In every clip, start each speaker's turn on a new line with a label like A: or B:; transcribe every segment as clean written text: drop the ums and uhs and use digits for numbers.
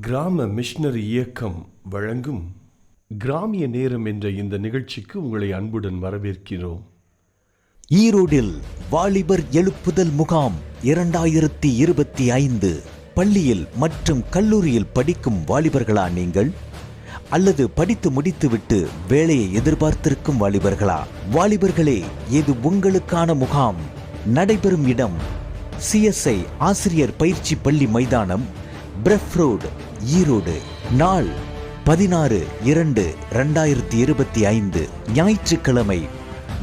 A: கிராம மிஷனரி இயக்கம் வழங்கும் கிராமிய நேரம் என்ற இந்த நிகழ்ச்சிக்கு உங்களை அன்புடன் வரவேற்கிறோம்.
B: ஈரோடில் வாலிபர் எழுப்புதல் முகாம் 2025. பள்ளியில் மற்றும் கல்லூரியில் படிக்கும் வாலிபர்களா நீங்கள்? அல்லது படித்து முடித்துவிட்டு வேலையை எதிர்பார்த்திருக்கும் வாலிபர்களா? வாலிபர்களே, இது உங்களுக்கான முகாம். நடைபெறும் இடம் CSI ஆசிரியர் பயிற்சி பள்ளி மைதானம், பிரஃப் ரோடு, ஈரோடு. நாள் 16/2/2025 ஞாயிற்றுக்கிழமை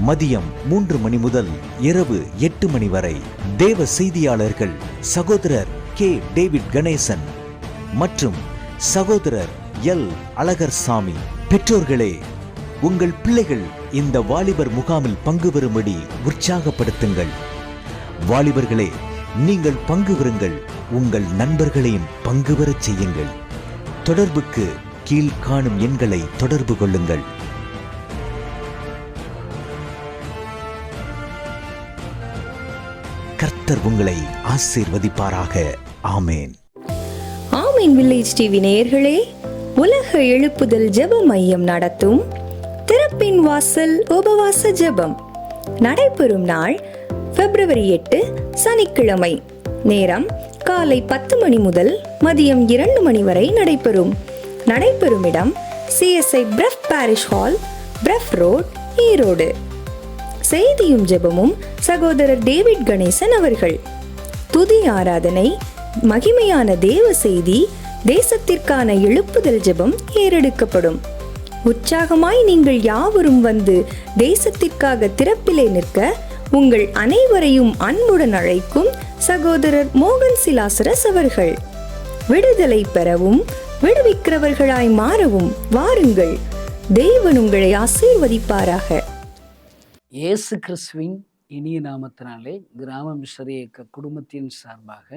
B: மதியம் 3 மணி முதல் இரவு 8 மணி வரை. தேவ செய்தியாளர்கள் சகோதரர் K. டேவிட் கணேசன் மற்றும் சகோதரர் L. அழகர்சாமி. பெற்றோர்களே, உங்கள் பிள்ளைகள் இந்த வாலிபர் முகாமில் பங்கு பெறும்படி உற்சாகப்படுத்துங்கள். வாலிபர்களே, நீங்கள் பங்கு பெறுங்கள், உங்கள் நண்பர்களையும் பங்கு பெறச் செய்யுங்கள். தொடர்புக்கு கீழ்காணும் எண்களை தொடர்பு கொள்ளுங்கள். கர்த்தர் உங்களை ஆசீர்வதிப்பாராக. ஆமேன்.
C: ஆமீன். வில்லேஜ் டிவி நேயர்களே, உலக எழுப்புதல் ஜெப மையம் நடத்தும் திறப்பின் வாசல் உபவாச ஜெபம் நடைபெறும் நாள் February 8 சனிக்கிழமை. நேரம் காலை 10 மணி முதல் மதியம் 2 மணி வரை நடைபெறும். நடைபெறும் இடம் CSI Brough parish hall, Brough road, Erode. செய்தியும் ஜெபமும் சகோதரர் டேவிட் கணேசன் அவர்கள். துதி ஆராதனை, மகிமையான தேவ செய்தி, தேசத்திற்கான எழுப்புதல் ஜெபம் ஏறெடுக்கப்படும். உற்சாகமாய் நீங்கள் யாவரும் வந்து தேசத்திற்காக திறப்பிலே நிற்க உங்கள் அனைவரையும் அன்புடன் அழைக்கும் சகோதரர் மோகன் சிலாசரஸ் அவர்கள். விடுதலை பெறவும் விடுவிக்கிறவர்களாய் மாறவும் வாருங்கள். தேவன் உங்களை ஆசீர்வதிப்பாராக.
D: இயேசு கிறிஸ்துவின் இனிய நாமத்தினாலே கிராம மிஷனரி இயக்க குடும்பத்தின் சார்பாக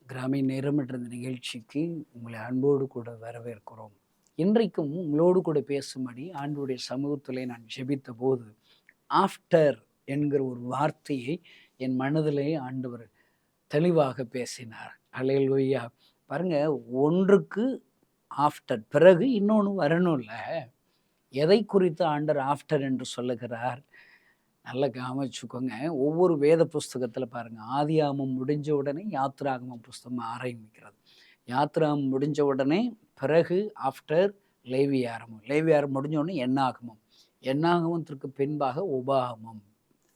D: கிராமிய நேரம் என்ற நிகழ்ச்சிக்கு உங்களை அன்போடு கூட வரவேற்கிறோம். இன்றைக்கும் உங்களோடு கூட பேசும்படி ஆண்டவருடைய சமூகத்திலே நான் ஜெபித்த போது ஆஃப்டர் என்கிற ஒரு வார்த்தையை என் மனதிலே ஆண்டவர் தெளிவாக பேசினார். அல்லேலூயா. பாருங்க, ஒன்றுக்கு ஆஃப்டர் பிறகு இன்னொன்று வரணும்ல. எதை குறித்து ஆண்டவர் ஆஃப்டர் என்று சொல்லுகிறார்? நல்லா கவனிச்சுக்கோங்க. ஒவ்வொரு வேத புஸ்தகத்தில் பாருங்க, ஆதியாகமம் முடிஞ்ச உடனே யாத்திராகமம் புஸ்தகம் ஆரம்பிக்கிறது. யாத்திராகமம் முடிஞ்ச உடனே பிறகு ஆஃப்டர் லேவியாரமம், லேவியாரம் முடிஞ்ச உடனே எண்ணாகமம், எண்ணாகமத்திற்கு பின்பாக உபாகமம்.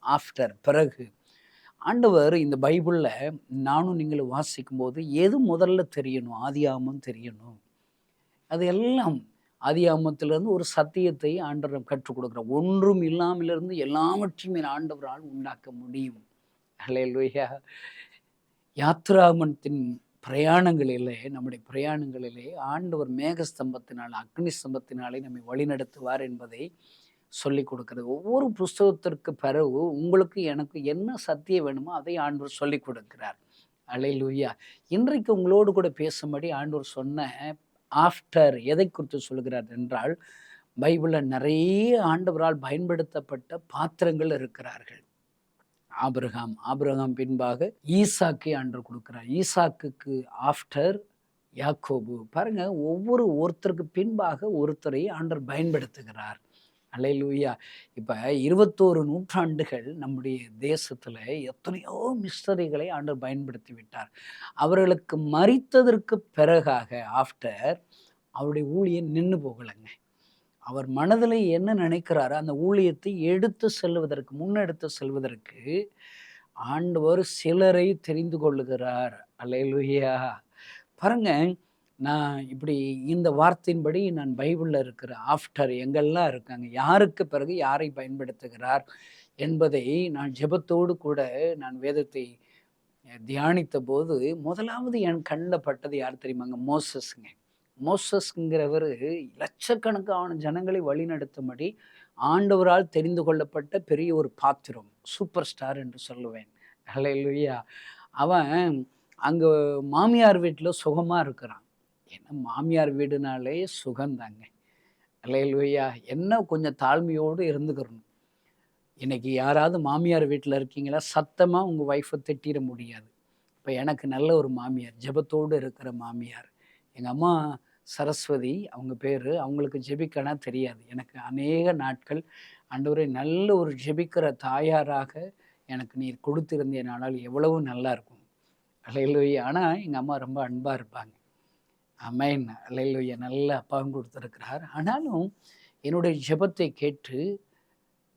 D: ஆஃப்டர் பிறகு. ஆண்டவர் இந்த பைபிளில் நானும் நீங்களும் வாசிக்கும் போது எது முதல்ல தெரியணும்? ஆதியாகமம் தெரியணும். அது எல்லாம் ஆதியாகமத்திலிருந்து ஒரு சத்தியத்தை ஆண்டவர் கற்றுக் கொடுக்குறார். ஒன்றும் இல்லாமலிருந்து எல்லாவற்றையுமே ஆண்டவரால் உண்டாக்க முடியும். அல்லேலூயா. யாத்திராகமத்தின் பிரயாணங்களிலே, நம்முடைய பிரயாணங்களிலே ஆண்டவர் மேகஸ்தம்பத்தினால், அக்னி ஸ்தம்பத்தினாலே நம்மை வழிநடத்துவார் என்பதை சொல்லிக் கொடுக்கிறது. ஒவ்வொரு புஸ்தகத்திற்கு பிறகு உங்களுக்கு எனக்கு என்ன சத்தியம் வேணுமோ அதை ஆண்டவர் சொல்லிக் கொடுக்கிறார். அல்லேலூயா. இன்றைக்கு உங்களோடு கூட பேசும்படி ஆண்டவர் சொன்ன ஆஃப்டர் எதை குறித்து சொல்கிறார் என்றால், பைபிளில் நிறைய ஆண்டவரால் பயன்படுத்தப்பட்ட பாத்திரங்கள் இருக்கிறார்கள். ஆபிரகாம் பின்பாக ஈசாக்கை ஆண்டவர் கொடுக்கிறார். ஈசாக்குக்கு ஆஃப்டர் யாக்கோபு. பாருங்க, ஒருத்தருக்கு பின்பாக ஒருத்தரை ஆண்டவர் பயன்படுத்துகிறார். அல்லேலூயா. இப்போ 21 நூற்றாண்டுகள் நம்முடைய தேசத்தில் எத்தனையோ மிஷனரிகளை ஆண்டவர் பயன்படுத்தி விட்டார். அவர்களுக்கு மரித்ததற்கு பிறகாக ஆஃப்டர் அவருடைய ஊழியம் நின்று போகலைங்க. அவர் மனதில் என்ன நினைக்கிறாரோ அந்த ஊழியத்தை முன்னெடுத்து செல்வதற்கு ஆண்டவர் சிலரை தெரிந்து கொள்ளுகிறார். அல்லேலூயா. பாருங்க, நான் இப்படி இந்த வார்த்தையின்படி நான் பைபிளில் இருக்கிற ஆஃப்டர் எங்கெல்லாம் இருக்காங்க, யாருக்கு பிறகு யாரை பயன்படுத்துகிறார் என்பதை நான் ஜெபத்தோடு கூட நான் வேதத்தை தியானித்த போது முதலாவது என் கண்ணில் பட்டது யார் தெரியுமாங்க? மோசஸ்ங்க. மோசஸ்ங்கிறவர் லட்சக்கணக்கான ஜனங்களை வழிநடத்தும்படி ஆண்டவரால் தெரிந்து கொள்ளப்பட்ட பெரிய ஒரு பாத்திரம், சூப்பர் ஸ்டார் என்று சொல்லுவேன். அல்லேலூயா. அவன் அங்கே மாமியார் வீட்டில் சுகமாக இருக்கிறான். ஏன்னா மாமியார் வீடுனாலே சுகந்தாங்க. அல்லேலூயா. என்ன கொஞ்சம் தாழ்மையோடு இருந்துக்கிறணும். இன்னைக்கு யாராவது மாமியார் வீட்டில் இருக்கீங்களா? சத்தமாக உங்கள் ஒய்ஃபை திட்டிட முடியாது. இப்போ எனக்கு நல்ல ஒரு மாமியார், ஜெபத்தோடு இருக்கிற மாமியார். எங்கள் அம்மா சரஸ்வதி அவங்க பேர். அவங்களுக்கு ஜெபிக்கனா தெரியாது. எனக்கு அநேக நாட்கள் ஆண்டவரே நல்ல ஒரு ஜெபிக்கிற தாயாராக எனக்கு நீர் கொடுத்திருந்தேனானால் எவ்வளவு நல்லா இருக்கும். அல்லேலூயா. ஆனால் எங்கள் அம்மா ரொம்ப அன்பாக இருப்பாங்க. ஆமென். அல்லேலூயா. நல்ல அப்பாவும் கொடுத்துருக்கிறார். ஆனாலும் என்னுடைய ஜெபத்தை கேட்டு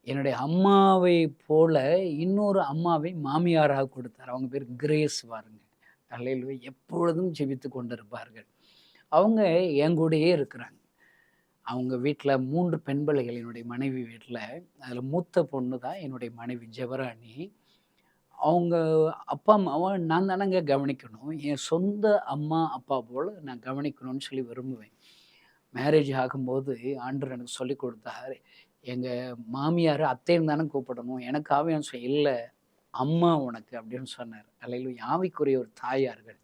D: என்னுடைய அம்மாவை போல இன்னொரு அம்மாவை மாமியாராக கொடுத்தார். அவங்க பேர் கிரேஸ் பாருங்க. அல்லேலூயா. எப்பொழுதும் ஜெபித்து கொண்டிருப்பார்கள். அவங்க என் கூடயே இருக்கிறாங்க. அவங்க வீட்ல 3 பெண் பிள்ளைகள் என்னுடைய மனைவி வீட்ல. அதில மூத்த பொண்ணு தான் என்னுடைய மனைவி ஜெபராணி. அவங்க அப்பா, அம்மாவ நான் தானங்க கவனிக்கணும். என் சொந்த அம்மா, அப்பா போல நான் கவனிக்கணும்னு சொல்லி விரும்புவேன். மேரேஜ் ஆகும்போது ஆண்டவர் எனக்கு சொல்லிக் கொடுத்தாரு. எங்க மாமியார அத்தைன்னு தானே கூப்பிடணும். எனக்காவே இல்ல அம்மா உனக்கு அப்படின்னு சொன்னார். அல்லேலூயா. ஆவிக்குரிய ஒரு தாயார்கள்.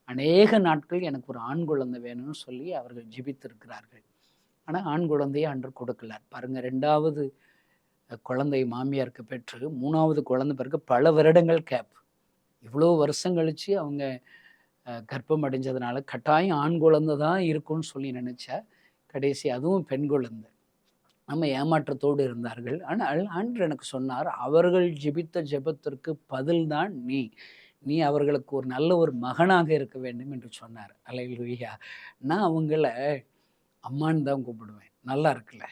D: அநேக நாட்கள் எனக்கு ஒரு ஆண் குழந்தை வேணும்னு சொல்லி அவர்கள் ஜெபித்திருக்கிறார்கள். ஆனா ஆண் குழந்தையை ஆண்டவர் கொடுக்கல. பாருங்க 2வது குழந்தை மாமியாருக்கு பெற்று 3வது குழந்தை பிறகு பல வருடங்கள் கேப். இவ்வளோ வருஷம் கழிச்சு அவங்க கர்ப்பம் அடைஞ்சதுனால கட்டாயம் ஆண் குழந்தை தான் இருக்கும்னு சொல்லி நினைச்சா, கடைசி அதுவும் பெண் குழந்தை. நம்ம ஏமாற்றத்தோடு இருந்தார்கள். ஆனால் ஆண்டவர் எனக்கு சொன்னார், அவர்கள் ஜெபித்த ஜெபத்திற்கு பதில் தான் நீ. நீ அவர்களுக்கு ஒரு நல்ல ஒரு மகனாக இருக்க வேண்டும் என்று சொன்னார். அல்லேலூயா. நான் அவங்கள அம்மான்னு தான் கூப்பிடுவேன். நல்லா இருக்குல்ல?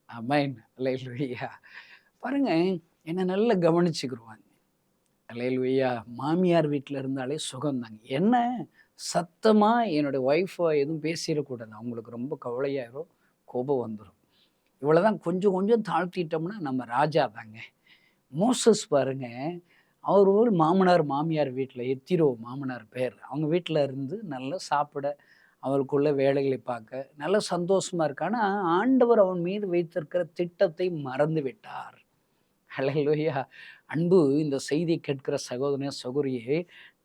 D: ஆமென். அல்லேலூயா. பாருங்க, என்ன நல்லா கவனிச்சுக்கிருவாங்க. அல்லேலூயா. மாமியார் வீட்ல இருந்தாலே சுகம்தாங்க. என்ன சத்தமா என்னுடைய ஒய்ஃப எதுவும் பேசிறக்கூடாது. அவங்களுக்கு ரொம்ப கவலையாயிரும், கோபம் வந்துரும். இவ்வளோதான். கொஞ்சம் கொஞ்சம் தாழ்த்திட்டோம்னா நம்ம ராஜா தாங்க. மோசஸ் பாருங்க, அவர் ஒரு மாமனார் மாமியார் வீட்ல எத்திரோ மாமனார் பேர். அவங்க வீட்ல இருந்து நல்லா சாப்பிட, அவருக்குள்ள வேலைகளை பார்க்க நல்ல சந்தோஷமா இருக்கு. ஆனா ஆண்டவர் அவன் மீது வைத்திருக்கிற திட்டத்தை மறந்து விட்டார். ஹல்லேலூயா. அன்பு இந்த செய்தியை கேட்கிற சகோதரனே, சகோதரியே,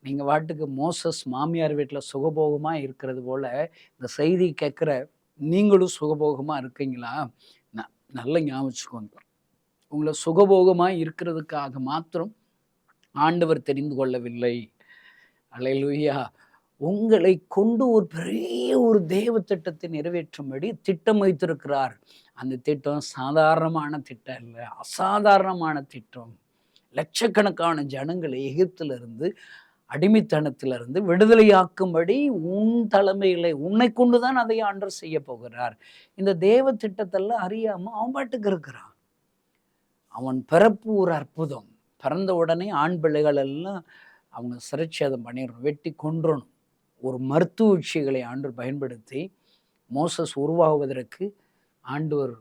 D: நீங்க பாட்டுக்கு மோசஸ் மாமியார் வீட்ல சுகபோகமா இருக்கிறது போல இந்த செய்தி கேட்கிற நீங்களும் சுகபோகமா இருக்கீங்களா? நல்லா ஞாபகம் வச்சுக்கோங்க. உங்களை சுகபோகமா இருக்கிறதுக்காக மாத்திரம் ஆண்டவர் தெரிந்து கொள்ளவில்லை. அல்லேலூயா. உங்களை கொண்டு ஒரு பெரிய ஒரு தேவ திட்டத்தை நிறைவேற்றும்படி திட்டம் வைத்திருக்கிறார். அந்த திட்டம் சாதாரணமான திட்டம் இல்ல, அசாதாரணமான திட்டம். லட்சக்கணக்கான ஜனங்களை எகிப்திலிருந்து அடிமைத்தனத்திலிருந்து விடுதலையாக்கும்படி உன் தலைமையிலே உன்னை கொண்டுதான் அதை ஆண்டவர் செய்ய போகிறார். இந்த தேவ திட்டத்தெல்லாம் அறியாம அவன் பாட்டுக்கு இருக்கிறான். அவன் பிறப்பு ஒரு அற்புதம். பிறந்த உடனே ஆண் பிள்ளைகள் எல்லாம் அவங்க சிரச்சேதம் பண்ணிடணும், வெட்டி கொன்றணும். ஒரு மருத்துவ உச்சிகளை ஆண்டவர் பயன்படுத்தி மோசஸ் உருவாகுவதற்கு ஆண்டவர்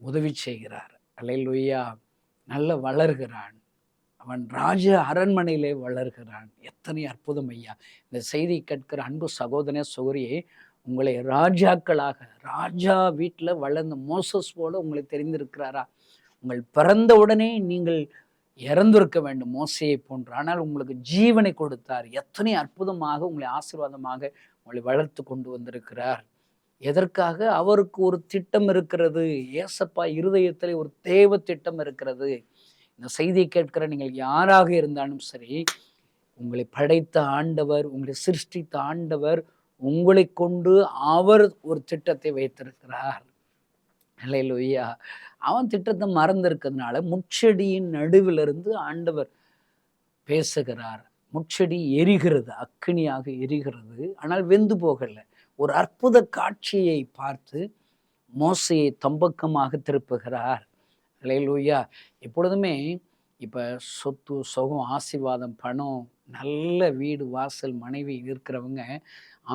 D: உதவி செய்கிறார். அல்லேலூயா. நல்ல வளர்கிறான். அவன் ராஜ அரண்மனையிலே வளர்கிறான். எத்தனை அற்புதம் ஐயா! இந்த செய்தி கேட்கிற அன்பு சகோதரனே, சகோதரியே, உங்களை ராஜாக்களாக, ராஜா வீட்டில் வளர்ந்த மோசஸ் போல உங்களை தெரிந்திருக்கிறாரா? உங்கள் பிறந்த உடனே நீங்கள் இறந்திருக்க வேண்டும் மோசையை போன்று. ஆனால் உங்களுக்கு ஜீவனை கொடுத்தார். எத்தனை அற்புதமாக உங்களை ஆசீர்வாதமாக உங்களை வளர்த்து கொண்டு வந்திருக்கிறார். எதற்காக? அவருக்கு ஒரு திட்டம் இருக்கிறது. ஏசப்பா இருதயத்தில் ஒரு தேவ திட்டம் இருக்கிறது. இந்த செய்தியை கேட்கிற நீங்கள் யாராக இருந்தாலும் சரி, உங்களை படைத்த ஆண்டவர், உங்களை சிருஷ்டித்த ஆண்டவர் உங்களை கொண்டு அவர் ஒரு திட்டத்தை வைத்திருக்கிறார். அல்லேலூயா. அவன் திட்டத்தை மறந்திருக்கிறதுனால முட்செடியின் நடுவிலிருந்து ஆண்டவர் பேசுகிறார். முட்செடி எரிகிறது, அக்கினியாக எரிகிறது. ஆனால் வெந்து போகல. ஒரு அற்புத காட்சியை பார்த்து மோசையை தம்பக்கமாக திருப்புகிறார். அல்லேலூயா. எப்பொழுதுமே இப்போ சொத்து, சுகம், ஆசீர்வாதம், பணம், நல்ல வீடு, வாசல், மனைவி இருக்கிறவங்க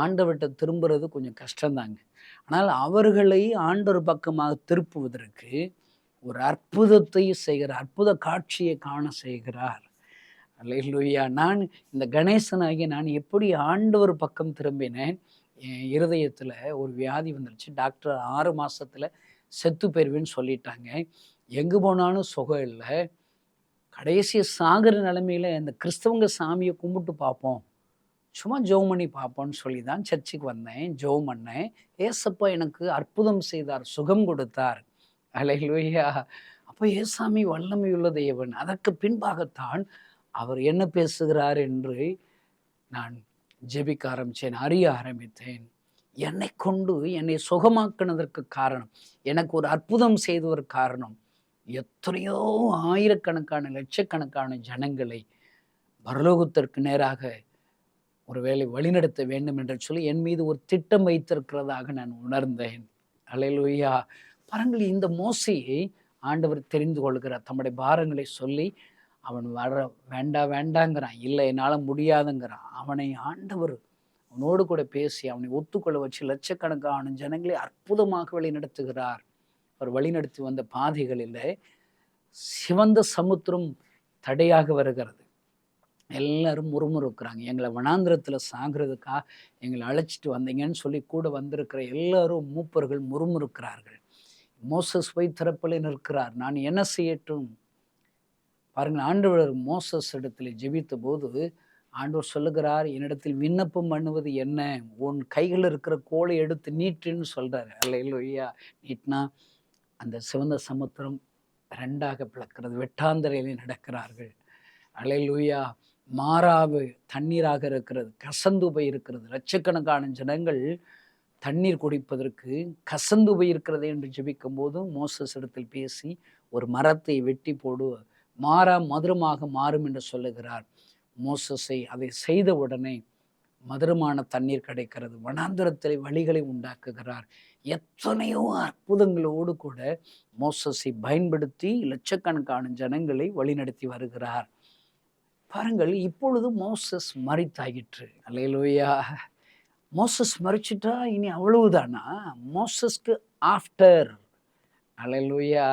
D: ஆண்டவர்கிட்ட திரும்புறது கொஞ்சம் கஷ்டம்தாங்க. ஆனால் அவர்களை ஆண்டவர் பக்கமாக திருப்புவதற்கு ஒரு அற்புதத்தை செய்கிறார். அற்புத காட்சியை காண செய்கிறார். அல்லேலூயா. நான் இந்த கணேசனாகிய நான் எப்படி ஆண்டவர் பக்கம் திரும்பினேன். என் இருதயத்தில் ஒரு வியாதி வந்துருச்சு. டாக்டர் 6 மாசத்துல செத்து போயிருவேன்னு சொல்லிட்டாங்க. எங்கே போனாலும் சுகம் இல்லை. கடைசி சாகிற நிலைமையில இந்த கிறிஸ்தவங்க சாமியை கும்பிட்டு பார்ப்போம், சும்மா ஜெபம் பண்ணி பார்ப்போம்னு சொல்லி தான் சர்ச்சுக்கு வந்தேன். ஜெபம் பண்ணேன். ஏசப்பா எனக்கு அற்புதம் செய்தார், சுகம் கொடுத்தார். அல்லேலூயா. அப்போ ஏசாமி வல்லமையுள்ள தேவன். அதற்கு பின்பாகத்தான் அவர் என்ன பேசுகிறார் என்று நான் ஜெபிக்க ஆரம்பித்தேன், அறிய ஆரம்பித்தேன். என்னை கொண்டு என்னை சுகமாக்குனதற்கு காரணம், எனக்கு ஒரு அற்புதம் செய்ததற்கு காரணம், எத்தனையோ ஆயிரக்கணக்கான லட்சக்கணக்கான ஜனங்களை பரலோகத்திற்கு நேராக ஒருவேளை வழிநடத்த வேண்டும் என்று சொல்லி என் மீது ஒரு திட்டம் வைத்திருக்கிறதாக நான் உணர்ந்தேன். அல்லேலூயா! பாருங்கள், இந்த மோசேயை ஆண்டவர் தெரிந்து கொள்கிறார். தம்முடைய பாரங்களை சொல்லி அவன் வேண்டாங்கிறான், இல்லை என்னால் முடியாதுங்கிறான். அவனை ஆண்டவர் அவனோடு கூட பேசி அவனை ஒத்துக்கொள்ள வச்சு லட்சக்கணக்கான ஜனங்களை அற்புதமாக வழிநடத்துகிறார். அவர் வழிநடத்தி வந்த பாதைகளில் சிவந்த சமுத்திரம் தடையாக வருகிறது. எல்லாரும் முறுமுறுக்கிறாங்க, எங்களை வனாந்திரத்தில் சாகிறதுக்கா எங்களை அழைச்சிட்டு வந்தீங்கன்னு சொல்லி கூட வந்திருக்கிற எல்லாரும் மூப்பர்கள் முறுமுறுக்கிறார்கள். மோசஸ் போய் திறப்பில் நிற்கிறார், நான் என்ன செய்யட்டும்? பாருங்கள், ஆண்டவர் மோசஸ் இடத்துல ஜெபித்த போது ஆண்டவர் சொல்லுகிறார், என்னிடத்தில் விண்ணப்பம் பண்ணுவது என்ன? உன் கையில் இருக்கிற கோலை எடுத்து நீட்டுன்னு சொல்றாரு. அல்லேலூயா! நீட்டினா அந்த சிவந்த சமுத்திரம் ரெண்டாக பிளக்கிறது. வெட்டாந்தரையிலே நடக்கிறார்கள். அல்லேலூயா! மாறாவு தண்ணீராக இருக்கிறது, கசந்து போய் இருக்கிறது. லட்சக்கணக்கான ஜனங்கள் தண்ணீர் குடிப்பதற்கு கசந்து போய் இருக்கிறது என்று ஜெபிக்கும் போது மோசஸ் இடத்தில் பேசி ஒரு மரத்தை வெட்டி போடு, மாறா மதுரமாக மாறும் என்று சொல்லுகிறார். மோசஸை அதை செய்த உடனே மதுரமான தண்ணீர் கிடைக்கிறது. வனாந்திரத்தில் வழிகளை உண்டாக்குகிறார். எத்தனையோ அற்புதங்களோடு கூட மோசஸை பயன்படுத்தி லட்சக்கணக்கான ஜனங்களை வழிநடத்தி வருகிறார். பாருங்கள், இப்பொழுது மோசஸ் மரித்தாயிற்று. அல்லேலூயா! மோசஸ் மரிச்சிட்டா இனி அவ்வளவுதானா? மோசஸ்க்கு ஆஃப்டர். அல்லேலூயா!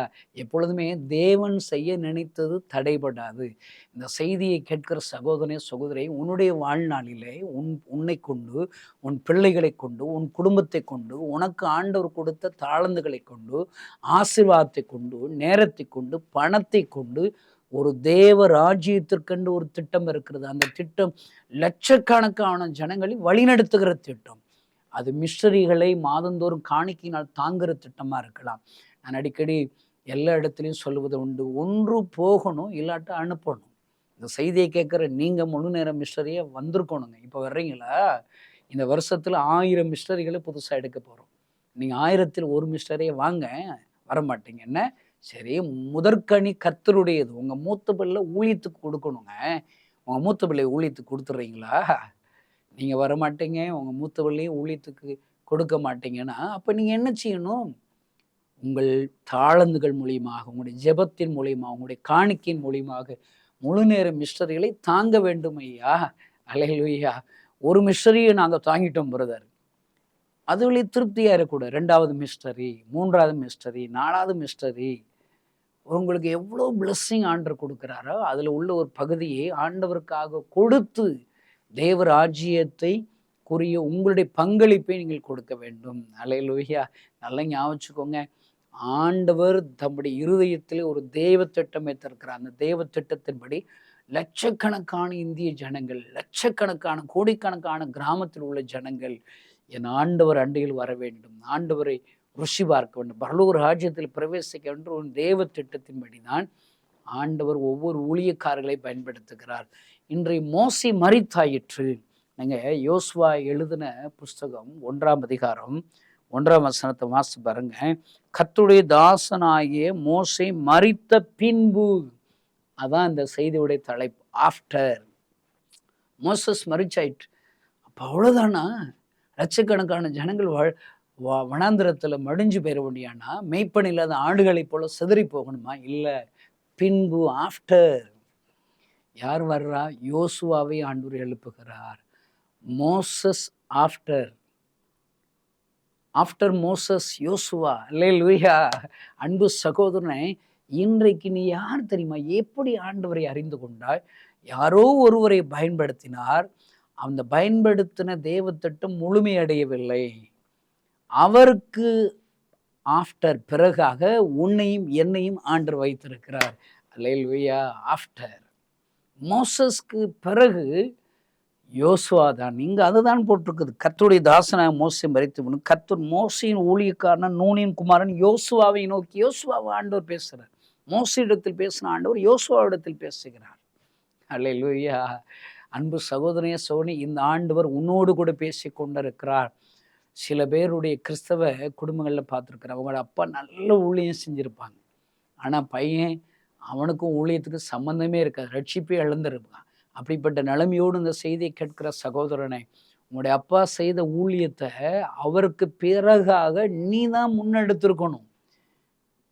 D: எப்பொழுதுமே தேவன் செய்ய நினைத்தது தடைபடாது. இந்த செய்தியை கேட்கிற சகோதரனே, சகோதரி, உன்னுடைய வாழ்நாளிலே உன்னை கொண்டு, உன் பிள்ளைகளை கொண்டு, உன் குடும்பத்தை கொண்டு, உனக்கு ஆண்டவர் கொடுத்த தாளந்துகளை கொண்டு, ஆசீர்வாதத்தை கொண்டு, நேரத்தை கொண்டு, பணத்தை கொண்டு ஒரு தேவ ராஜ்யத்திற்கென்று ஒரு திட்டம் இருக்கிறது. அந்த திட்டம் லட்சக்கணக்கான ஜனங்களை வழிநடத்துகிற திட்டம். அது மிஷனரிகளை மாதந்தோறும் காணிக்கையினால் தாங்குகிற திட்டமாக இருக்கலாம். நான் அடிக்கடி எல்லா இடத்துலையும் சொல்லுவது உண்டு, ஒன்று போகணும், இல்லாட்ட அனுப்பணும். இந்த செய்தியை கேட்குற நீங்கள் முழு நேரம் மிஷனரியாக வந்திருக்கணுங்க. இப்போ வர்றீங்களா? இந்த வருஷத்தில் 1000 மிஷனரிகளை புதுசாக எடுக்க போகிறோம். நீங்கள் 1000ல் ஒரு மிஷனரியை வாங்க, வரமாட்டீங்க. என்ன சரி, முதற்கனி கர்த்தருடையது. உங்கள் மூத்த பிள்ளை ஊழியத்துக்கு கொடுக்கணுங்க. உங்கள் மூத்த பிள்ளை ஊழியத்துக்கு கொடுத்துட்றீங்களா? நீங்கள் வரமாட்டீங்க, உங்கள் மூத்த பிள்ளையும் ஊழியத்துக்கு கொடுக்க மாட்டீங்கன்னா அப்போ நீங்கள் என்ன செய்யணும்? உங்கள் தாளந்துகள் மூலியமாக, உங்களுடைய ஜெபத்தின் மூலியமாக, உங்களுடைய காணிக்கையின் மூலியமாக முழு நேர மிஷனரிகளை தாங்க வேண்டும் ஐயா. அல்லேலூயா! ஒரு மிஷனரியை நாங்கள் தாங்கிட்டோம் பிரதர், அதுவழி திருப்தியாக இருக்கக்கூடாது. 2வது மிஷனரி, 3வது மிஷனரி, 4வது மிஷனரி. உங்களுக்கு எவ்வளோ பிளஸ்ஸிங் ஆண்டவர் கொடுக்குறாரோ அதில் உள்ள ஒரு பகுதியை ஆண்டவருக்காக கொடுத்து தேவ ராஜ்யத்தை குறிய உங்களுடைய பங்களிப்பை நீங்கள் கொடுக்க வேண்டும். அல்லேலூயா! நல்லா ஞாபகம் வச்சுக்கோங்க, ஆண்டவர் தம்முடைய இருதயத்தில் ஒரு தேவ திட்டம் வைத்திருக்கிறார். அந்த தேவ திட்டத்தின்படி லட்சக்கணக்கான இந்திய ஜனங்கள், லட்சக்கணக்கான கோடிக்கணக்கான கிராமத்தில் உள்ள ஜனங்கள் என் ஆண்டவர் அண்டையில் வர வேண்டும், ஆண்டவரை ருசி பார்க்க வேண்டும், பரலோக ராஜ்யத்தில் பிரவேசிக்க வேண்டும். ஒரு தேவ திட்டத்தின்படி தான் ஆண்டவர் ஒவ்வொரு ஊழியக்காரர்களை பயன்படுத்துகிறார். இன்றைய மோசே மரித்தாயிற்று. நீங்கள் யோசுவா எழுதின புஸ்தகம் 1ஆம் அதிகாரம் 1ஆம் வசனத்தை வாசித்து பாருங்க. கர்த்தருடைய தாசனாகிய மோசே மரித்த பின்பு, அதான் இந்த செய்தியுடைய தலைப்பு, ஆஃப்டர். மோசஸ் மரிச்சாயிற்று. அப்போ அவ்வளோதானா? லட்சக்கணக்கான ஜனங்கள் வனாந்திரத்தில் மடிஞ்சு போயிட வேண்டியானா? மெய்ப்பன் இல்லாத ஆடுகளை போல சிதறி போகணுமா? இல்லை, பின்பு, ஆஃப்டர். யார் வர்றா? யோசுவாவை ஆண்டவர் எழுப்புகிறார். Moses after. ஆஃப்டர் மோசஸ் யோசுவா. அல்லேலூயா! அன்பு சகோதரனே, இன்றைக்கு நீ யார் தெரியுமா? எப்படி ஆண்டவரை அறிந்து கொண்டாய்? யாரோ ஒருவரை பயன்படுத்தினார். அந்த பயன்படுத்தின தேவ திட்டம் முழுமையடையவில்லை. அவருக்கு ஆஃப்டர், பிறகாக உன்னையும் என்னையும் ஆண்டவர் வைத்திருக்கிறார். அல்லேலூயா! ஆஃப்டர். மோசஸ்க்கு பிறகு யோசுவா தான். இங்கே அதுதான் போட்டிருக்குது. கர்த்தருடைய தாசனாக மோசே மரித்து, கர்த்தர் மோசையின் ஊழியக்காரன் நூனின் குமாரன் யோசுவாவை நோக்கி, யோசுவாவை ஆண்டவர் பேசுகிறார். மோசே இடத்தில் பேசின ஆண்டவர் யோசுவாவிடத்தில் பேசுகிறார். அல்லேலூயா! அன்பு சகோதரனே, சோனி, இந்த ஆண்டவர் உன்னோடு கூட பேசி கொண்டிருக்கிறார். சில பேருடைய கிறிஸ்தவ குடும்பங்களில் பார்த்துருக்குறேன். அவங்களோட அப்பா நல்ல ஊழியம் செஞ்சுருப்பாங்க. ஆனால் பையன் அவனுக்கும் ஊழியத்துக்கு சம்மந்தமே இருக்காது, ரட்சிப்பே இழந்திருப்பான். அப்படிப்பட்ட நிலைமையோடு இந்த செய்தியை கேட்கிற சகோதரனை, உங்களுடைய அப்பா செய்த ஊழியத்தை அவருக்கு பிறகாக நீ தான் முன்னெடுத்திருக்கணும்.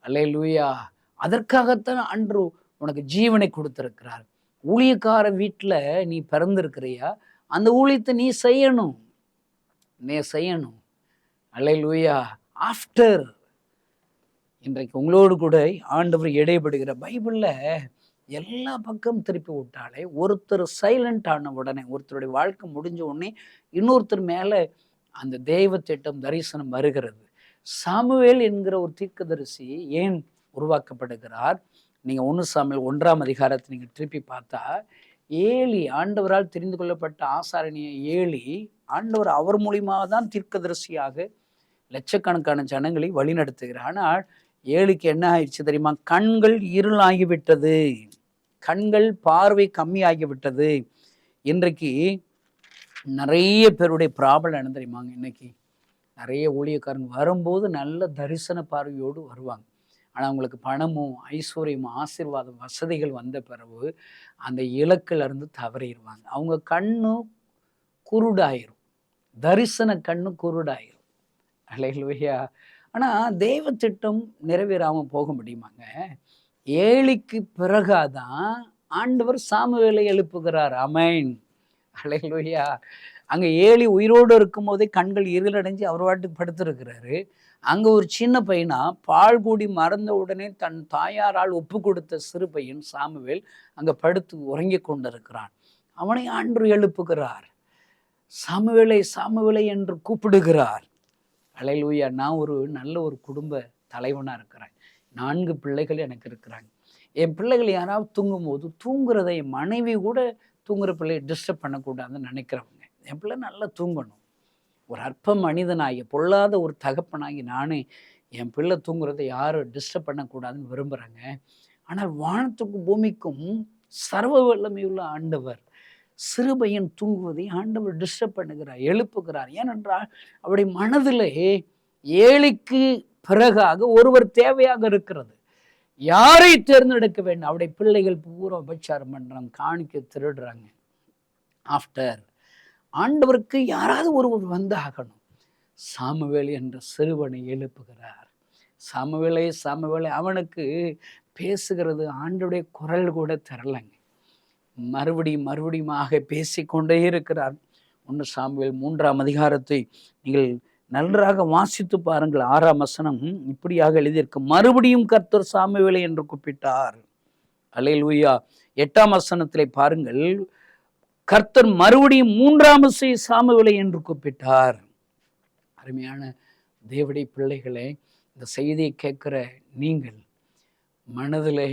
D: அல்லேலூயா. அதற்காகத்தான் அன்று உனக்கு ஜீவனை கொடுத்திருக்கிறார். ஊழியக்கார வீட்டில் நீ பிறந்திருக்கிறியா, அந்த ஊழியத்தை நீ செய்யணும். அல்லேலூயா. ஆஃப்டர் இன்றைக்கு உங்களோடு கூட ஆண்டவர் இடைபடுகிற பைபிளில் எல்லா பக்கம் திருப்பி விட்டாலே, ஒருத்தர் சைலண்ட் ஆன உடனே, ஒருத்தருடைய வாழ்க்கை முடிஞ்ச உடனே இன்னொருத்தர் மேலே அந்த தெய்வ திட்டம் தரிசனம் வருகிறது. சாமுவேல் என்கிற ஒரு தீர்க்கதரிசி ஏன் உருவாக்கப்படுகிறார்? நீங்கள் 1 சாமுவேல் 1ஆம் அதிகாரத்தை நீங்கள் திருப்பி பார்த்தா, ஏலி ஆண்டவரால் தெரிந்து கொள்ளப்பட்ட ஆசாரணிய ஏலி, ஆண்டவர் அவர் மூலியமாக தான் தீர்க்கதரிசியாக லட்சக்கணக்கான ஜனங்களை வழிநடத்துகிறார். ஆனால் ஏலிக்கு என்ன ஆயிடுச்சு தெரியுமா? கண்கள் இருளாகிவிட்டது, கண்கள் பார்வை கம்மியாகிவிட்டது. இன்றைக்கு நிறைய பேருடைய ப்ராப்ளம் என்ன தெரியுமாங்க? இன்னைக்கு நிறைய ஊழியக்காரங்க வரும்போது நல்ல தரிசன பார்வையோடு வருவாங்க. ஆனால் அவங்களுக்கு பணமும் ஐஸ்வர்யமும் ஆசீர்வாதம் வசதிகள் வந்த பிறகு அந்த இலக்கிலிருந்து தவறிடுவாங்க. அவங்க கண்ணு குருடாயிரும், தரிசன கண்ணு குருடாயிரும். அல்லேலூயா. ஆனால் தெய்வ திட்டம் நிறைவேறாமல் போக முடியுமாங்க? ஏலிக்கு பிறகாதான் ஆண்டவர் சாமுவேலை எழுப்புகிறார். ஆமென். அல்லேலூயா. அங்கே ஏலி உயிரோடு இருக்கும் போதே கண்கள் இருளடைஞ்சு அவர் வாட்டுக்கு படுத்திருக்கிறாரு. அங்கே ஒரு சின்ன பையனா பால் கூடி மறந்த உடனே தன் தாயாரால் ஒப்பு கொடுத்த சிறு பையன் சாமுவேல் அங்கே படுத்து உறங்கி கொண்டிருக்கிறான். அவனை ஆண்டவர் எழுப்புகிறார். சாமுவேலை சாமுவேலை என்று கூப்பிடுகிறார். அல்லேலூயா. நான் ஒரு நல்ல ஒரு குடும்ப தலைவனாக இருக்கிறேன். 4 பிள்ளைகள் எனக்கு இருக்கிறாங்க. என் பிள்ளைகள் யாராவது தூங்கும்போது தூங்குறத என் மனைவி கூட தூங்குற பிள்ளையை டிஸ்டர்ப் பண்ணக்கூடாதுன்னு நினைக்கிறவங்க. என் பிள்ளை நல்லா தூங்கணும். ஒரு அற்ப மனிதனாகி பொல்லாத ஒரு தகப்பனாகி நானே என் பிள்ளை தூங்குறதை யாரும் டிஸ்டர்ப் பண்ணக்கூடாதுன்னு விரும்புகிறாங்க. ஆனால் வானத்துக்கும் பூமிக்கும் சர்வ வல்லமையுள்ள ஆண்டவர் சிறுபையன் தூங்குவதை ஆண்டவர் டிஸ்டர்ப் பண்ணுகிறார், எழுப்புகிறார். ஏனென்றால் அவருடைய மனதிலே ஏலிக்கு பிறகாக ஒருவர் தேவையாக இருக்கிறது. யாரை தேர்ந்தெடுக்க வேண்டும்? அவருடைய பிள்ளைகள் பூரா உபச்சாரம் பண்ணுறாங்க, காணிக்க திருடுறாங்க. ஆஃப்டர் ஆண்டவருக்கு யாராவது ஒருவர் வந்து ஆகணும். சாமுவேல் என்ற சிறுவனை எழுப்புகிறார். சாமுவேலே அவனுக்கு பேசுகிறது ஆண்டவருடைய குரல் கூட தரலைங்க. மறுபடியுமாக பேசிக்கொண்டே இருக்கிறார். 1 சாமுவேல் 3ஆம் அதிகாரத்தை நீங்கள் நன்றாக வாசித்து பாருங்கள். 6ஆம் வசனம் இப்படியாக எழுதியிருக்கு. மறுபடியும் கர்த்தர் சாமுவேலை என்று கூப்பிட்டார். அல்லேலூயா. 8ஆம் வசனத்திலே பாருங்கள். கர்த்தர் மறுபடியும் 3ஆம் சாமுவேலை என்று கூப்பிட்டார். அருமையான தேவனுடைய பிள்ளைகளே, இந்த செய்தியை கேட்கிற நீங்கள் மனதிலே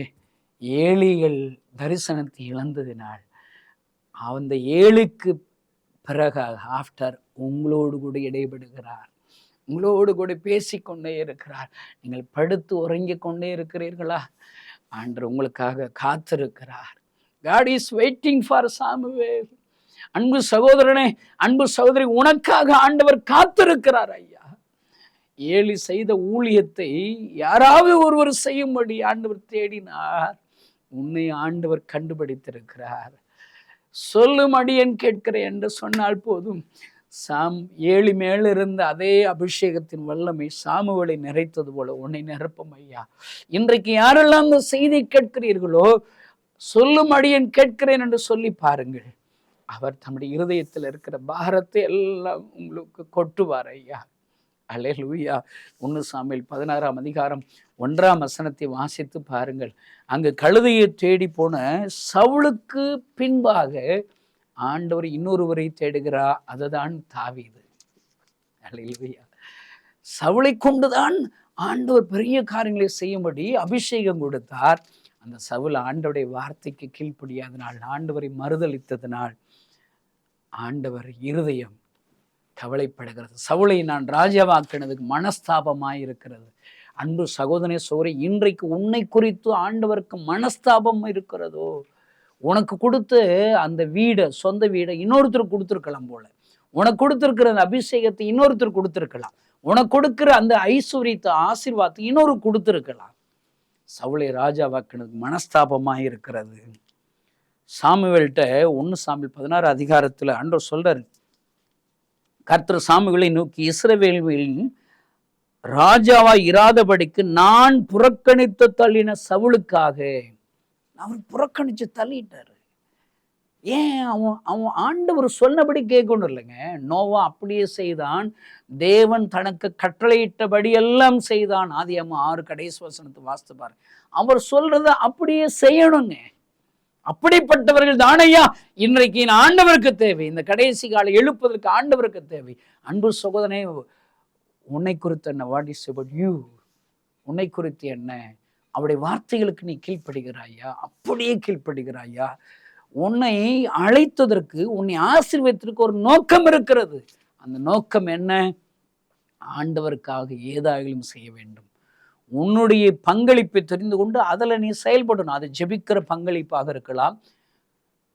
D: ஏலிகள் தரிசனத்தை இழந்ததினால் அந்த ஏழுக்கு பிறகாக ஆஃப்டர் உங்களோடு கூட இடைபடுகிறார், உங்களோடு கூட பேசிக்கொண்டே இருக்கிறார். நீங்கள் படுத்து உறங்கிக் கொண்டே இருக்கிறீர்களா? ஆண்டவர் உங்களுக்காக காத்திருக்கிறார். God is waiting for Samuel. அன்பு சகோதரனே, அன்பு சகோதரி, உனக்காக ஆண்டவர் காத்திருக்கிறார். ஐயா, ஏலி செய்த ஊழியத்தை யாராவது ஒருவர் செய்யும்படி ஆண்டவர் தேடினார். உன்னை ஆண்டவர் கண்டுபிடித்திருக்கிறார். சொல்லும் அடியேன் கேட்கிறேன் என்று சொன்னால் போதும். ஏலி மேலிருந்த அதே அபிஷேகத்தின் வல்லமை சாமுவேலை நிறைத்தது போல உன்னை நிரப்பும். ஐயா, இன்றைக்கு யாரெல்லாம் அந்த செய்தி கேட்கிறீர்களோ, சொல்லும் அடியேன் கேட்கிறேன் என்று சொல்லி பாருங்கள். அவர் தம்முடைய இருதயத்தில் இருக்கிற பாரத்தை எல்லாம் உங்களுக்கு கொட்டுவார். ஐயா, அல்லேலூயா. 1 சாமுவேல் 16ஆம் அதிகாரம் 1ஆம் வசனத்தை வாசித்து பாருங்கள். அங்கு கழுதையை தேடி போன சவுலுக்கு பின்பாக ஆண்டவர் இன்னொருவரை தேடுகிறார். அதுதான் தாவீது. அல்லேலூயா. சவுலை கொண்டுதான் ஆண்டவர் பெரிய காரியங்களை செய்யும்படி அபிஷேகம் கொடுத்தார். அந்த சவுல் ஆண்டவருடைய வார்த்தைக்கு கீழ்ப்படியாதனால், ஆண்டவரை மறுதலித்ததினால் ஆண்டவர் இருதயம் கவலைப்படுகிறது. சவுலை நான் ராஜாவாக்கினதுக்கு மனஸ்தாபமாய் இருக்கிறது. அன்பு சகோதரனே, சகோதரி, இன்றைக்கு உன்னை குறித்து ஆண்டவருக்கு மனஸ்தாபம் இருக்கிறதோ? உனக்கு கொடுத்து அந்த வீடை, சொந்த வீடை இன்னொருத்தருக்கு கொடுத்துருக்கலாம் போல. உனக்கு கொடுத்திருக்கிற அந்த அபிஷேகத்தை இன்னொருத்தர் கொடுத்திருக்கலாம். உனக்கு கொடுக்கிற அந்த ஐஸ்வர்யத்தை ஆசீர்வாதத்தை இன்னொரு கொடுத்திருக்கலாம். சவுலை ராஜாவாக்குனது மனஸ்தாபமாக இருக்கிறது. சாமுவேல்கிட்ட 1 சாமுவேல் 16 அதிகாரத்தில் ஆண்டவர் சொல்றாரு, கர்த்தர் சாமுவேலை நோக்கி, இஸ்ரவேலில் ராஜாவா இராதபடிக்கு நான் புறக்கணித்து தள்ளின சவுலுக்காக. அவர் புறக்கணிச்சு தள்ளிட்டாரு. ஏன்? அவன் ஆண்டவர் சொன்னபடி கேட்கணும் இல்லைங்க. நோவா அப்படியே செய்தான். தேவன் தனக்கு கட்டளையிட்டபடி எல்லாம் செய்தான். ஆதியாகமம் 6 கடைசி வசனத்தை வாசித்து பாரு. அவர் சொல்றத அப்படியே செய்யணுங்க. அப்படிப்பட்டவர்கள் தானையா இன்றைக்கு ஆண்டவருக்கு தேவை. இந்த கடைசி கால எழுப்பதற்கு ஆண்டவருக்கு தேவை. அன்பு சகோதரனே, உன்னை குறித்து என்ன? What is about you? உன்னை குறித்து என்ன? அவருடைய வார்த்தைகளுக்கு நீ கீழ்ப்படுகிறாயா? அப்படியே கீழ்ப்படுகிறாயா? உன்னை அழைத்ததற்கு, உன்னை ஆசீர்வதித்ததற்கு ஒரு நோக்கம் இருக்கிறது. அந்த நோக்கம் என்ன? ஆண்டவருக்காக ஏதாயிலும் செய்ய வேண்டும். உன்னுடைய பங்களிப்பை தெரிந்து கொண்டு அதில் நீ செயல்படணும். அது ஜெபிக்கிற பங்களிப்பாக இருக்கலாம்,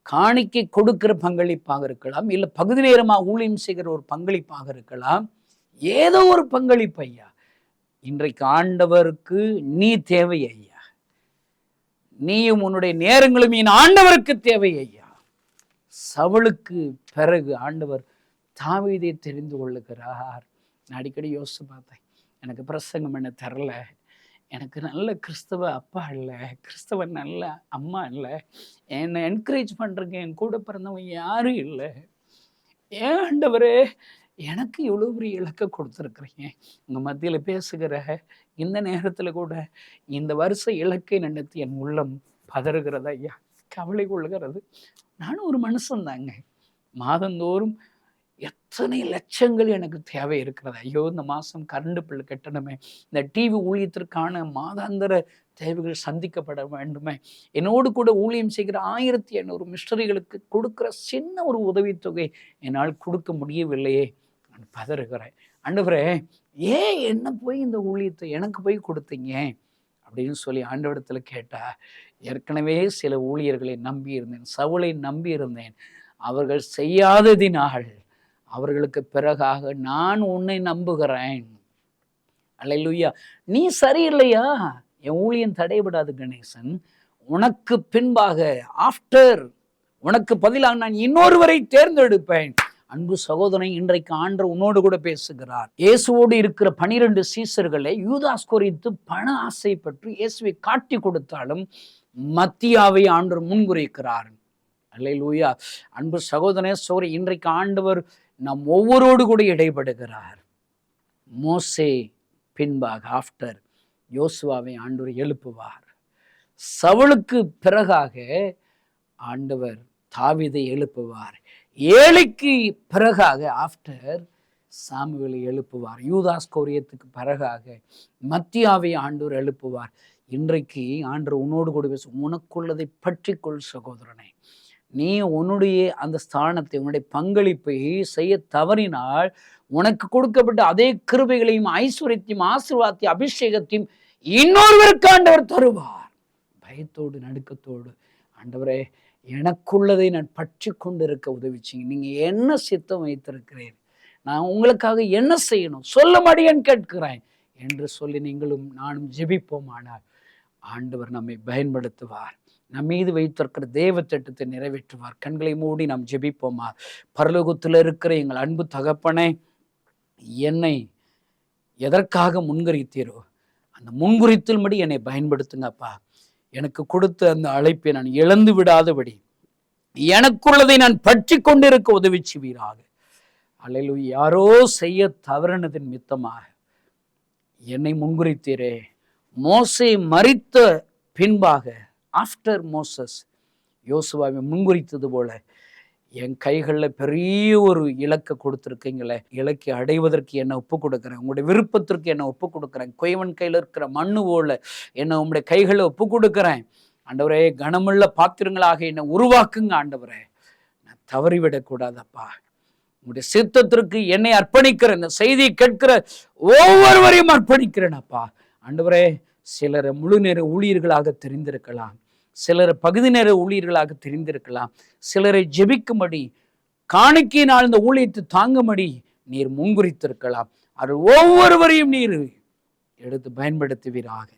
D: காணிக்கை கொடுக்கிற பங்களிப்பாக இருக்கலாம், இல்லை பகுதி நேரமாக ஊழியம் செய்கிற ஒரு பங்களிப்பாக இருக்கலாம். ஏதோ ஒரு பங்களிப்பு ஐயா. இன்றைக்கு ஆண்டவருக்கு நீ தேவை ஐயா. நீயும் உன்னுடைய நேரங்களும் என் ஆண்டவருக்கு தேவை ஐயா. சவுலுக்கு பிறகு ஆண்டவர் தாவீதை தெரிந்து கொள்ளுகிறார். நான் அடிக்கடி யோசிச்சு பார்த்தேன், எனக்கு பிரசங்கம் பண்ண தரல, எனக்கு நல்ல கிறிஸ்தவ அப்பா இல்லை, கிறிஸ்தவ நல்ல அம்மா இல்லை, என்னை என்கரேஜ் பண்ணுறங்க என் கூட பிறந்தவங்க யாரும் இல்லை. ஏன் ஆண்டவரே எனக்கு இவ்வளோ பெரிய இலக்கை கொடுத்துருக்குறீங்க? உங்கள் மத்தியில் பேசுகிற இந்த நேரத்தில் கூட இந்த வருஷ இலக்கை நினைத்து என் உள்ளம் பதறுகிறது ஐயா, கவலை கொள்ளுகிறது. நானும் ஒரு மனுஷன்தாங்க. மாதந்தோறும் எத்தனை லட்சங்கள் எனக்கு தேவை இருக்கிறது. ஐயோ, இந்த மாதம் கரண்ட் பில்லு கட்டணுமே, இந்த டிவி ஊழியத்திற்கான மாதாந்திர தேவைகள் சந்திக்கப்பட வேண்டுமே, என்னோடு கூட ஊழியம் செய்கிற 1500 மிஸ்டரிகளுக்கு கொடுக்குற சின்ன ஒரு உதவித்தொகை என்னால் கொடுக்க முடியவில்லையே, நான் பதறுகிறேன். ஆண்டவரே, ஏன் என்ன போய் இந்த ஊழியத்தை எனக்கு போய் கொடுத்தீங்க அப்படின்னு சொல்லி ஆண்டவரிடத்தில் கேட்டா, ஏற்கனவே சில ஊழியர்களை நம்பியிருந்தேன், சவுலை நம்பியிருந்தேன், அவர்கள் செய்யாததினால் அவர்களுக்கு பிறகாக நான் உன்னை நம்புகிறேன். அல்லேலூயா. நீ சரியில்லையா, என் ஊழியம் தடைபடாது கணேசன். உனக்கு பின்பாக, ஆஃப்டர், உனக்கு பதிலாக நான் இன்னொருவரை தேர்ந்தெடுப்பேன். அன்பு சகோதரனை, இன்றைக்கு ஆண்டவர் உன்னோடு கூட பேசுகிறார். இயேசுவோடு இருக்கிற 12 சீசர்களை யூதாஸ் குறித்து பண ஆசைப்பட்டு இயேசுவை காட்டி கொடுத்தாலும் மத்தியாவை ஆண்டவர் முன்குறிக்கிறார். அல்லேலூயா. அன்பு சகோதரனே, சோரி, இன்றைக்கு ஆண்டவர் நம் ஒவ்வொருவரோடு கூட இடைப்படுகிறார். மோசே பின்பாக, ஆஃப்டர், யோசுவாவை ஆண்டவர் எழுப்புவார். சவுலுக்கு பிறகாக ஆண்டவர் தாவீதை எழுப்புவார். ஏலிக்கு பிறகாக, ஆஃப்டர், சாமுவேலை எழுப்புவார். யூதாஸ் கோரியத்துக்கு பிறகாக மத்தியாவை ஆண்டவர் எழுப்புவார். இன்றைக்கு ஆண்டவர் உன்னோடு கூட பேச, உனக்குள்ளதை பற்றிக்கொள் சகோதரனே. நீ உன்னுடைய அந்த ஸ்தானத்தை, உன்னுடைய பங்களிப்பை செய்ய தவறினால் உனக்கு கொடுக்கப்பட்ட அதே கிருபைகளையும் ஐஸ்வர்யத்தையும் ஆசீர்வாதத்தையும் அபிஷேகத்தையும் இன்னொருவருக்கு ஆண்டவர் தருவார். பயத்தோடு நடுக்கத்தோடு, ஆண்டவரே, எனக்குள்ளதை நான் பற்றி கொண்டு இருக்க உதவிச்சிங்க. நீங்க என்ன சித்தம் வைத்திருக்கிறேன், நான் உங்களுக்காக என்ன செய்யணும் சொல்ல மாட்டேன்னு கேட்கிறேன் என்று சொல்லி நீங்களும் நானும் ஜெபிப்போமானால் ஆண்டவர் நம்மை பயன்படுத்துவார். நம் மீது வைத்திருக்கிற தேவ திட்டத்தை நிறைவேற்றுவார். கண்களை மூடி நாம் ஜெபிப்போமா. பரலோகத்தில் இருக்கிற எங்கள் அன்பு தகப்பனே, என்னை எதற்காக முன்குறித்தீரோ அந்த முன்குறித்தல் படி என்னை பயன்படுத்துங்கப்பா. எனக்கு கொடுத்த அந்த அழைப்பை நான் இழந்து விடாதபடி எனக்குள்ளதை நான் பற்றி கொண்டிருக்க உதவி செய்வீராக. அல்லேலூயா. யாரோ செய்ய தவறினதின் மித்தமாக என்னை முன்குறித்தீரே. மோசே மரித்த பின்பாக, ஆஃப்டர் மோசஸ், யோசுவாவை முன்குறித்தது போல என் கைகளில் பெரிய ஒரு இலக்கை கொடுத்துருக்கீங்களே, இலக்கை அடைவதற்கு என்னை ஒப்பு கொடுக்குறேன். உங்களுடைய விருப்பத்திற்கு என்னை ஒப்பு கொடுக்குறேன். குயவன் கையில் இருக்கிற மண்ணு போல என்னை உங்களுடைய கைகளில் ஒப்பு கொடுக்குறேன். ஆண்டவரே, கனமுள்ள பாத்திரங்களாக என்னை உருவாக்குங்க. ஆண்டவரே, நான் தவறிவிடக்கூடாதப்பா. உங்களுடைய சித்தத்திற்கு என்னை அர்ப்பணிக்கிறேன். இந்த செய்தியை கேட்கிற ஒவ்வொருவரையும் அர்ப்பணிக்கிறேன் அப்பா. ஆண்டவரே, சிலரை முழு நேர ஊழியர்களாக தெரிந்திருக்கலாம், சிலரை பகுதி நேர ஊழியர்களாக தெரிந்திருக்கலாம், சிலரை ஜெபிக்கும்படி காணிக்கையினால் இந்த ஊழியத்தை தாங்கும்படி நீர் முன்குறித்திருக்கலாம். அது ஒவ்வொருவரையும் நீர் எடுத்து பயன்படுத்துவீராக.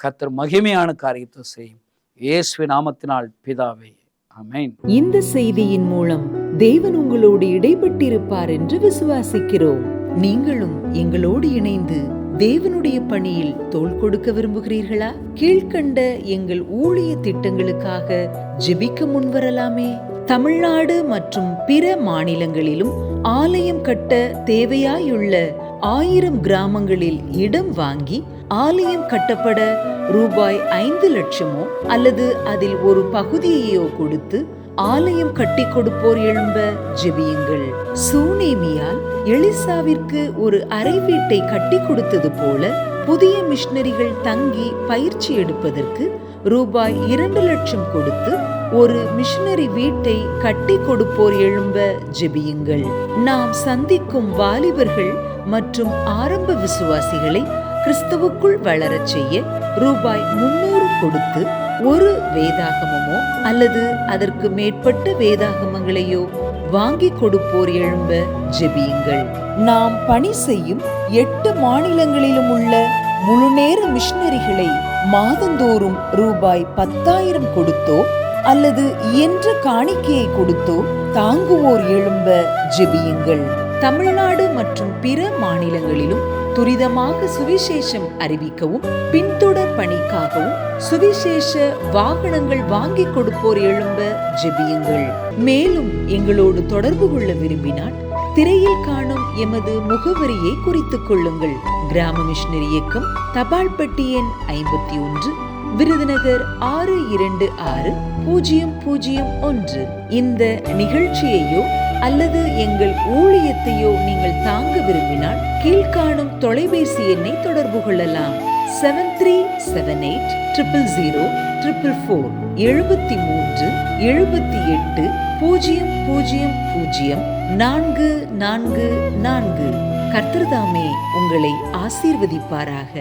D: கர்த்தர் மகிமையான காரியத்தை செய்யும். இயேசுவின் நாமத்தினால் பிதாவே, ஆமென்.
E: இந்த செய்தியின் மூலம் தேவன் உங்களோடு இடைப்பட்டிருப்பார் என்று விசுவாசிக்கிறோம். நீங்களும் எங்களோடு இணைந்து தேவனுடைய பணியில் தோள் கொடுக்க விரும்புகிறீர்களா? கீழ்க்கண்ட எங்கள் ஊழிய திட்டங்களுக்காக ஜெபிக்க முன்வரலாமே. தமிழ்நாடு மற்றும் பிற மாநிலங்களிலும் ஆலயம் கட்ட தேவையாயுள்ள 1000 கிராமங்களில் இடம் வாங்கி ஆலயம் கட்டப்பட ரூபாய் 5 லட்சமோ அல்லது அதில் ஒரு பகுதியையோ கொடுத்து ஆலயம் கட்டி கொடுப்போர் எழும்ப ஜெபியுங்கள். சூனேமியால் எலிசாவிற்கு ஒரு அறை வீட்டை கட்டி கொடுத்தது போல புதிய மிஷனரிகள் தங்கி பயிற்சி எடுப்பதற்கு ரூபாய் 2 லட்சம் கொடுத்து ஒரு மிஷனரி வீட்டை கட்டி கொடுப்போர் எழும்ப ஜெபியுங்கள். நாம் சந்திக்கும் வாலிபர்கள் மற்றும் ஆரம்ப விசுவாசிகளை கிறிஸ்துவுக்குள் வளரச் செய்ய ரூபாய் 300 கொடுத்து ஒரு வேதாகமமோ அல்லது அதற்கு மேற்பட்ட வேதாகமங்களையோ வாங்கி கொடுப்போர் எழும்ப ஜெபியுங்கள். நாம் பணி செய்யும் 8 மாநிலங்களிலும் உள்ள முழுநேர மிஷனரிகளை மாதந்தோறும் ரூபாய் 10,000 கொடுத்தோ அல்லது இயன்ற காணிக்கையை கொடுத்தோ தாங்குவோர் எழும்ப ஜெபியுங்கள். தமிழ்நாடு மற்றும் பிற மாநிலங்களிலும் துரிதமாக சுவிசேஷம் அறிவிக்கவும் பின்தொடர் பணிக்காகவும் சுவிசேஷ வாகனங்கள் வாங்கி கொடுப்போர் எழும்ப ஜெபியுங்கள். மேலும் எங்களோடு தொடர்பு கொள்ள விரும்பினால் திரையில் காணும் எமது முகவரியை குறித்துக் கொள்ளுங்கள். கிராம மிஷனரி இயக்கம், தபால் பெட்டி எண் 51, விருதுநகர் 626001. இந்த நிகழ்ச்சியையோ அல்லது எங்கள் ஊழியத்தையோ நீங்கள் தாங்க விரும்பினால் கீழ்காணும் தொலைபேசி எண்ணை தொடர்பு கொள்ளலாம். 7378000444 7378000444. கர்த்தர் தாமே உங்களை ஆசீர்வதிப்பாராக.